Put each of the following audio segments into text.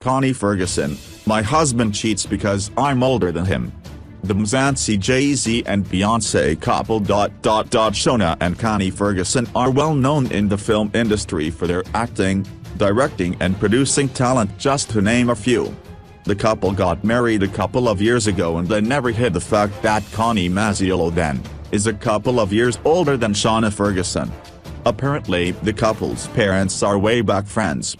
Connie Ferguson, my husband cheats because I'm older than him. The Mzansi Jay-Z and Beyonce couple. Shona and Connie Ferguson are well known in the film industry for their acting, directing and producing talent, just to name a few. The couple got married a couple of years ago and they never hid the fact that Connie Masilela then is a couple of years older than Shona Ferguson. Apparently the couple's parents are way back friends.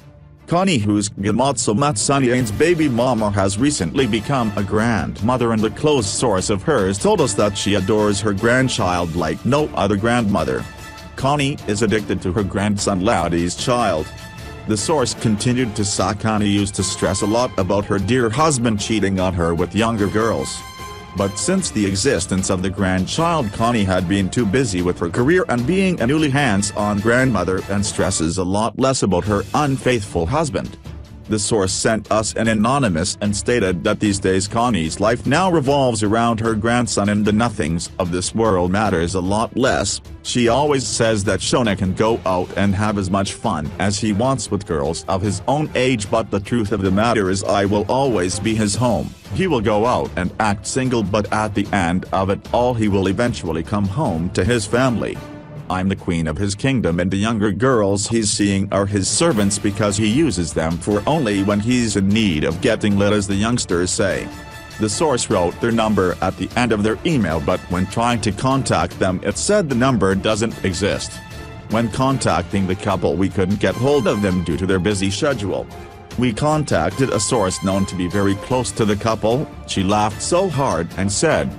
Connie, who's GUSHES Matsaniane's baby mama, has recently become a grandmother, and a close source of hers told us that she adores her grandchild like no other grandmother. Connie is addicted to her grandson Lundi's child. The source continued to say Connie used to stress a lot about her dear husband cheating on her with younger girls. But since the existence of the grandchild, Connie had been too busy with her career and being a newly hands-on grandmother, and stresses a lot less about her unfaithful husband. The source sent us an anonymous and stated that these days Connie's life now revolves around her grandson and the nothings of this world matters a lot less. She always says that Shona can go out and have as much fun as he wants with girls of his own age, but the truth of the matter is I will always be his home. He will go out and act single, but at the end of it all he will eventually come home to his family. I'm the queen of his kingdom, and the younger girls he's seeing are his servants because he uses them for only when he's in need of getting lit, as the youngsters say. The source wrote their number at the end of their email, but when trying to contact them it said the number doesn't exist. When contacting the couple we couldn't get hold of them due to their busy schedule. We contacted a source known to be very close to the couple. She laughed so hard and said,